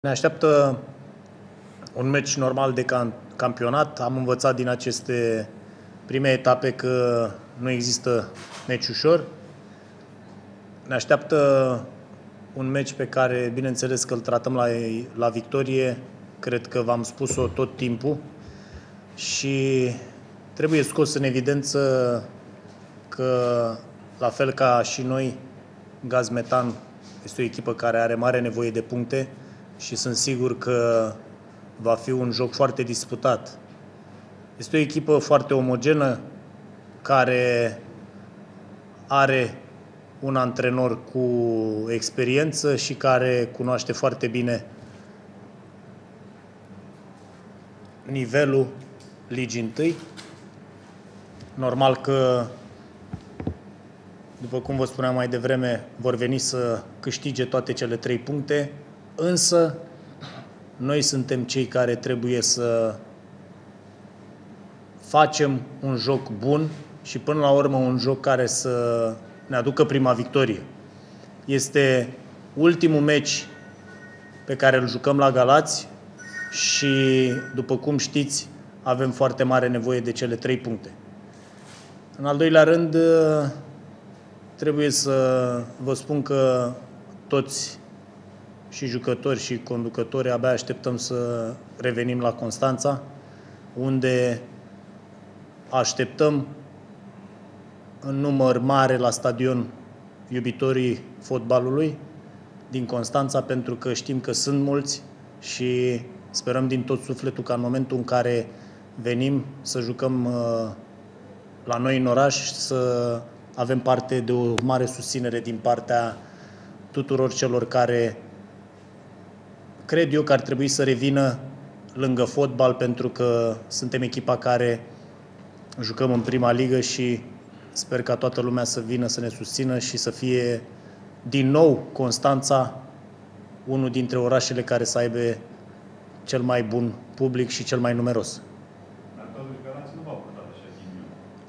Ne așteaptă un meci normal de campionat. Am învățat din aceste prime etape că nu există meci ușor. Ne așteaptă un meci pe care, bineînțeles, că îl tratăm la victorie. Cred că v-am spus-o tot timpul. Și trebuie scos în evidență că, la fel ca și noi, Gazmetan este o echipă care are mare nevoie de puncte și sunt sigur că va fi un joc foarte disputat. Este o echipă foarte omogenă, care are un antrenor cu experiență și care cunoaște foarte bine nivelul Ligii 1. Normal că, după cum vă spuneam mai devreme, vor veni să câștige toate cele 3 puncte, însă noi suntem cei care trebuie să facem un joc bun și până la urmă un joc care să ne aducă prima victorie. Este ultimul meci pe care îl jucăm la Galați și, după cum știți, avem foarte mare nevoie de cele 3 puncte. În al doilea rând, trebuie să vă spun că toți, și jucători și conducători, abia așteptăm să revenim la Constanța, unde așteptăm în număr mare la stadion iubitorii fotbalului din Constanța, pentru că știm că sunt mulți și sperăm din tot sufletul ca în momentul în care venim să jucăm la noi în oraș să avem parte de o mare susținere din partea tuturor celor care cred eu că ar trebui să revină lângă fotbal, pentru că suntem echipa care jucăm în prima ligă și sper ca toată lumea să vină să ne susțină și să fie din nou Constanța unul dintre orașele care să aibă cel mai bun public și cel mai numeros.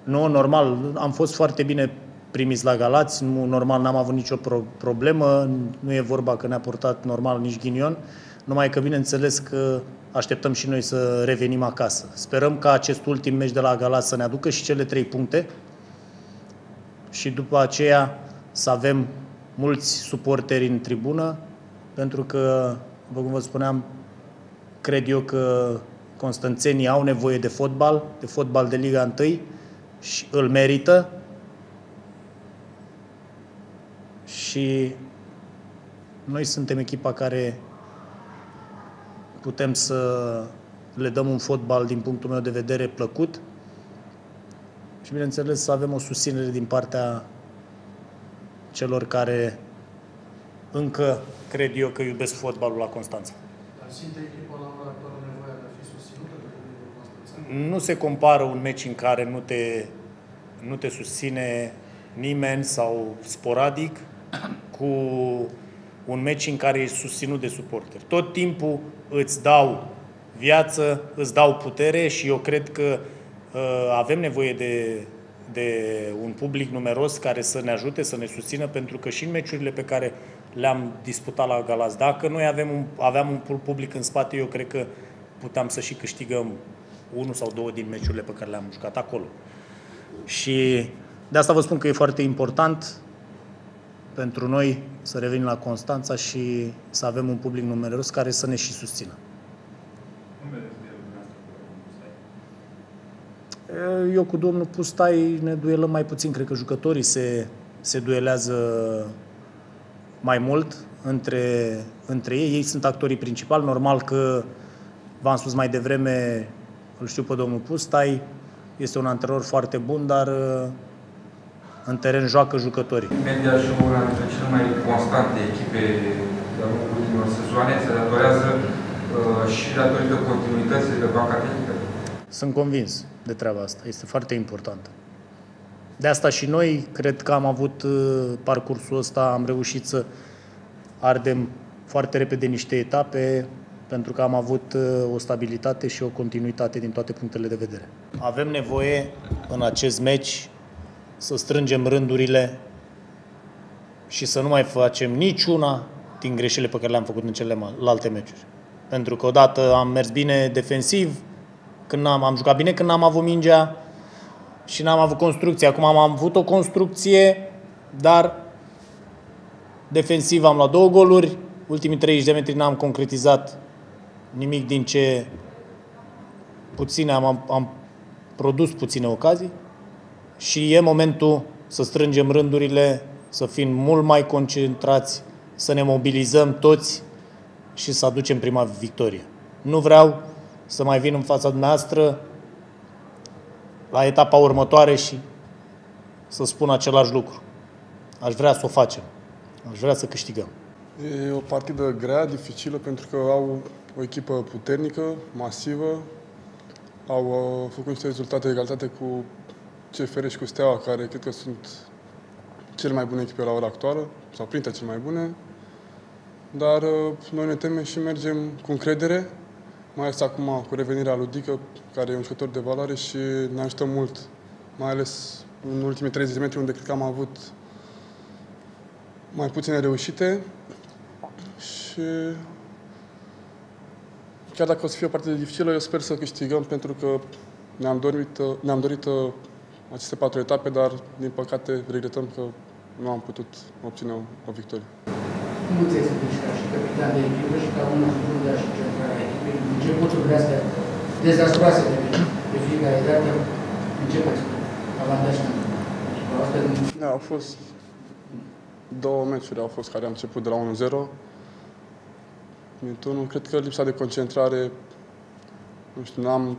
Nu, normal, am fost foarte bine primiți la Galați, normal n-am avut nicio problemă, nu e vorba că ne-a purtat normal nici ghinion, numai că bineînțeles că așteptăm și noi să revenim acasă. Sperăm ca acest ultim meci de la Galați să ne aducă și cele 3 puncte și după aceea să avem mulți suporteri în tribună, pentru că, după cum vă spuneam, cred eu că constanțenii au nevoie de fotbal de Liga 1 și îl merită. Și noi suntem echipa care putem să le dăm un fotbal, din punctul meu de vedere, plăcut și, bineînțeles, să avem o susținere din partea celor care încă cred eu că iubesc fotbalul la Constanța. Dar simte echipa la ora actuală nevoia de a fi susținută de Constanța? Nu se compară un meci în care nu te susține nimeni sau sporadic cu un meci în care ești susținut de suporteri. Tot timpul îți dau viață, îți dau putere și eu cred că avem nevoie de un public numeros care să ne ajute, să ne susțină, pentru că și în meciurile pe care le-am disputat la Galați, dacă noi aveam un public în spate, eu cred că puteam să și câștigăm 1 sau 2 din meciurile pe care le-am jucat acolo. Și de asta vă spun că e foarte important pentru noi să revenim la Constanța și să avem un public numeros care să ne și susțină. Eu cu domnul Pustai ne duelăm mai puțin, cred că jucătorii se duelează mai mult între ei. Ei sunt actorii principali. Normal că, v-am spus mai devreme, îl știu pe domnul Pustai, este un antrenor foarte bun, dar în teren joacă jucătorii. Media și una dintre cele mai constante echipe de-a lungul ultimilor sezoane se datorează și datorită continuității de banca tehnică. Sunt convins de treaba asta. Este foarte importantă. De asta și noi cred că am avut parcursul ăsta, am reușit să ardem foarte repede niște etape, pentru că am avut o stabilitate și o continuitate din toate punctele de vedere. Avem nevoie în acest meci să strângem rândurile și să nu mai facem nici una, din greșelile pe care le-am făcut în celelalte meciuri. Pentru că odată am mers bine defensiv, când am jucat bine când n-am avut mingea și n-am avut construcție. Acum am avut o construcție, dar defensiv am luat 2 goluri, ultimii 30 de metri n-am concretizat nimic din ce puține am produs puține ocazii și e momentul să strângem rândurile, să fim mult mai concentrați, să ne mobilizăm toți și să aducem prima victorie. Nu vreau să mai vin în fața dumneavoastră la etapa următoare și să spun același lucru. Aș vrea să o facem. Aș vrea să câștigăm. E o partidă grea, dificilă, pentru că au o echipă puternică, masivă. Au făcut niște rezultate de egalitate cu CFR și cu Steaua, care cred că sunt cele mai bune echipe la ora actuală, sau printre cele mai bune. Dar noi ne temem și mergem cu încredere, mai ales acum cu revenirea lui Dică, care e un jucător de valoare și ne ajută mult, mai ales în ultimii 30 de metri, unde cred că am avut mai puține reușite. Și chiar dacă o să fie o partidă dificilă, eu sper să câștigăm, pentru că ne-am dorit aceste 4 etape, dar din păcate regretăm că nu am putut obține o victorie. Cum îți explici ca și capitan de echipă și ca unul din fruntea și centrarea echipei, începuturile astea dezastroase de fiecare dată, începeți cu avantajul echipa asta? Da, au fost 2 meciuri care am început de la 1-0. Mitunul, cred că lipsa de concentrare, nu știu, nu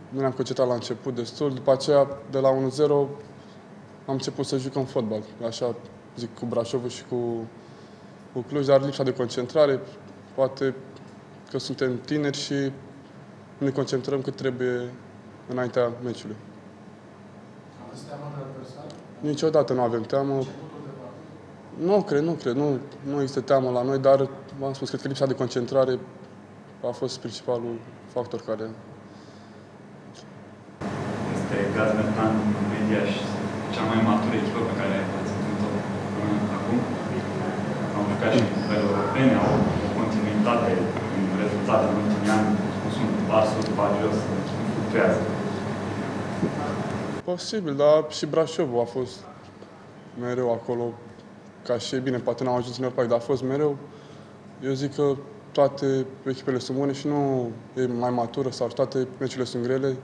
ne-am concentrat la început destul. După aceea, de la 1-0, am început să jucăm fotbal. Așa zic, cu Brașovul și cu Cluj, dar lipsa de concentrare, poate că suntem tineri și nu ne concentrăm cât trebuie înaintea meciului. Aveți teamă de adversar? Niciodată nu avem teamă. Nu cred. Nu există teamă la noi, dar v-am spus, cred că lipsa de concentrare a fost principalul factor care... Este Gazmetan Media și cea mai matură echipă pe care ați întâlnit-o până acum. Am jucat și cu europene, au o continuitate în rezultate în ultimii ani, cum sunt Barsul, Pagios, fluctuează. Posibil, dar și Brașovul a fost mereu acolo, ca și bine, poate n-am ajuns în Europa, dar a fost mereu. Eu zic că toate echipele sunt bune și nu e mai matură sau toate meciurile sunt grele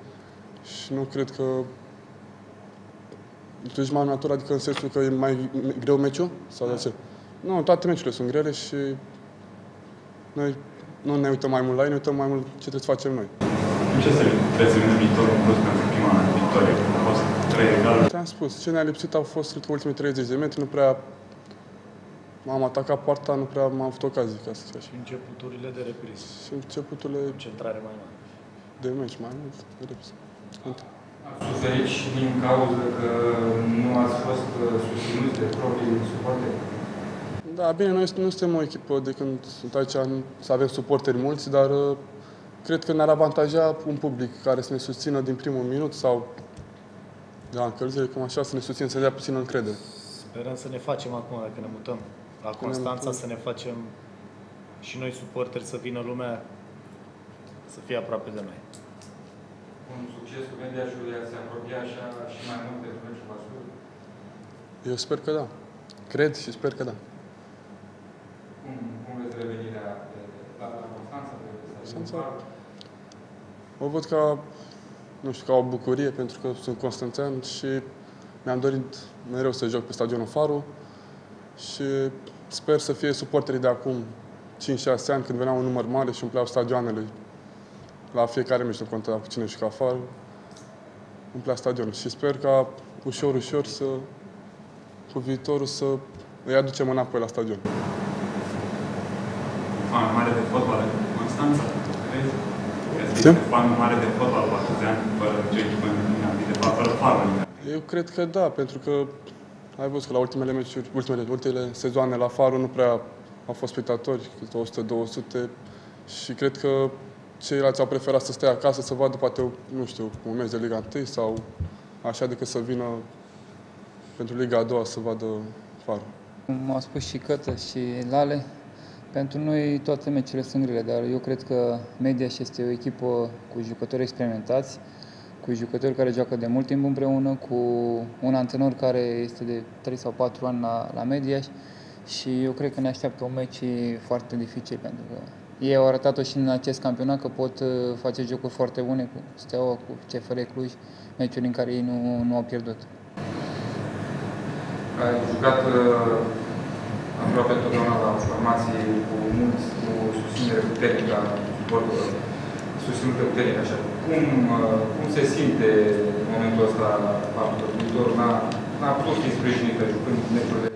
și nu cred că tu ești mai matur, adică în sensul că e mai greu meciul? Sau de ce? Nu, toate meciurile sunt grele și noi nu ne uităm mai mult la ei, ne uităm mai mult ce trebuie să facem noi. În ce se trebuie în viitorul plus pentru prima victorie? Au fost 3 egaluri. Te-am spus, ce ne-a lipsit au fost, cred că, ultimii 30 de metri, nu prea m-am atacat poarta, nu prea m-am avut ocazii, ca să zic așa. Și începuturile de repriză. Și începuturile Concentrare mai mare. de meci mai mult, de repriză. Ați suferit și din cauza că nu ați fost susținuți de proprii suporteri? Da, bine, noi nu suntem o echipă de când sunt aici să avem suporteri mulți, dar cred că ne-ar avantaja un public care să ne susțină din primul minut sau de la încălzire, cum așa, să ne susțină, să dea puțin încredere. Sperăm să ne facem acum, dacă ne mutăm la Constanța, să ne facem și noi suporteri, să vină lumea să fie aproape de noi. Un succes cu Mediașul se apropia așa și mai mult pentru meciul Vaslui? Eu sper că da. Cred și sper că da. Cum veți revenirea la Constanța? Constanța? O văd ca, nu știu, ca o bucurie, pentru că sunt constanțean și mi-am dorit mereu să joc pe stadionul Faru și sper să fie suporterii de acum 5-6 ani, când venea un număr mare și umpleau stadioanele. La fiecare meci, nu conta cu cine juca Faru, umplea stadionul. Și sper ca ușor, ușor, cu viitorul, să îi aducem înapoi la stadion. Fan mare de fotbal în Constanța, crezi? Ce? Fan mare de fotbal cu atâția ani, fără nicio echipă în fără Faru. Eu cred că da, pentru că ai văzut că la ultimele meciuri, ultimele sezoane la Faru nu prea au fost spectatori, 100-200, și cred că ceilalți au preferat să stea acasă, să vadă poate, nu știu, un meci de Liga 1 sau așa, decât să vină pentru Liga a doua să vadă Faru. Cum au spus și Cătă și Lale, Pentru noi toate meciurile sunt grele, dar eu cred că Mediaș este o echipă cu jucători experimentați, cu jucători care joacă de mult timp împreună, cu un antrenor care este de 3 sau 4 ani la Mediaș și eu cred că ne așteaptă un meci foarte dificil, pentru că ei au arătat-o și în acest campionat că pot face jocuri foarte bune cu Steaua, cu CFR Cluj, meciuri în care ei nu au pierdut. Ai jucat aproape totdeauna la formații cu susținere puternică, susținută puternică, așa. Cum se simte în momentul ăsta faptul că viitorul n-a putut fi sprijinită jucând meciurile?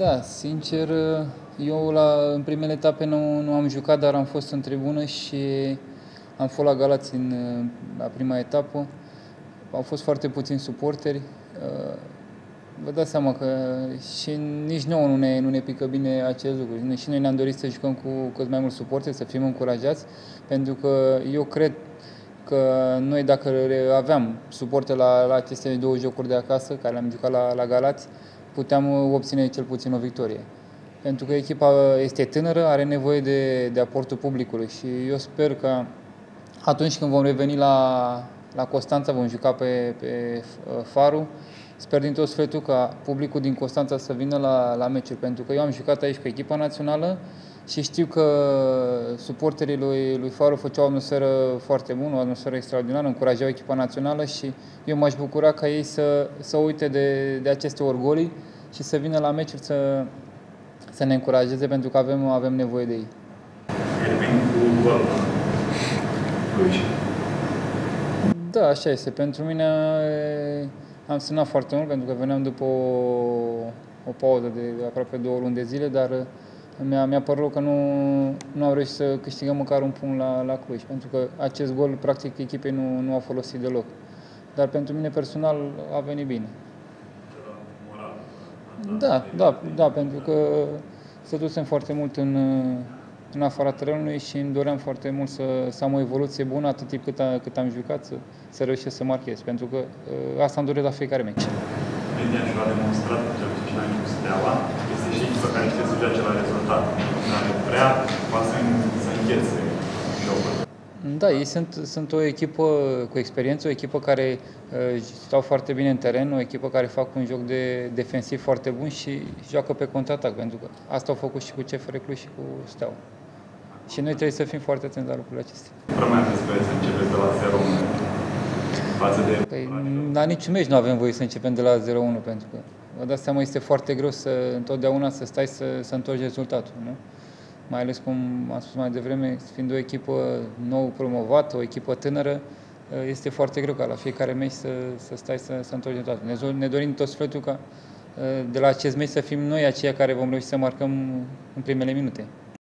Da, sincer, eu în primele etape nu am jucat, dar am fost în tribună și am fost la Galați la prima etapă. Au fost foarte puțini suporteri. Vă dați seama că și nici nouă nu ne pică bine acest lucru. Și noi ne-am dorit să jucăm cu cât mai mulți suporteri, să fim încurajați, pentru că eu cred că noi, dacă aveam suporteri la aceste 2 jocuri de acasă, care le-am jucat la Galați, puteam obține cel puțin o victorie. Pentru că echipa este tânără, are nevoie de aportul publicului și eu sper că atunci când vom reveni la Constanța, vom juca pe Faru, sper din tot sufletul ca publicul din Constanța să vină la meciuri, pentru că eu am jucat aici cu echipa națională și știu că suporterii lui Faru făceau o atmosferă foarte bună, o atmosferă extraordinară, încurajau echipa națională și eu m-aș bucura ca ei să uite de aceste orgolii și să vină la meciuri să ne încurajeze, pentru că avem nevoie de ei. Da, așa este. Pentru mine am semnat foarte mult, pentru că veneam după o pauză de aproape 2 luni de zile, dar mi-a părut că nu am reușit să câștigăm măcar un punct la Cluj, pentru că acest gol, practic, echipei nu a folosit deloc. Dar pentru mine personal a venit bine. Da, pentru că stătusem foarte mult în afara terenului și îmi doream foarte mult să am o evoluție bună atât timp cât am jucat, să reușesc să marchez, pentru că asta îmi doresc la fiecare meci. Mediaș a demonstrat, cel puțin și la cu Steaua, este și echipa care știe să joace la rezultat, care vrea să închețe jocul. Da, ei sunt o echipă cu experiență, o echipă care stau foarte bine în teren, o echipă care fac un joc defensiv foarte bun și joacă pe contraatac, pentru că asta au făcut și cu CFR Cluj și cu Steaua. Și noi trebuie să fim foarte atenți la lucrurile acestea. Prea mai aveți voie să începeți de la 0-1 față de... Păi, la niciun meci nu avem voie să începem de la 0-1, pentru că, vă dați seama, este foarte greu întotdeauna să stai să întorci rezultatul, nu? Mai ales, cum am spus mai devreme, fiind o echipă nou promovată, o echipă tânără, este foarte greu ca la fiecare meci să stai să întorci rezultatul. Ne dorim tot sufletul ca de la acest meci să fim noi aceia care vom reuși să marcăm în primele minute.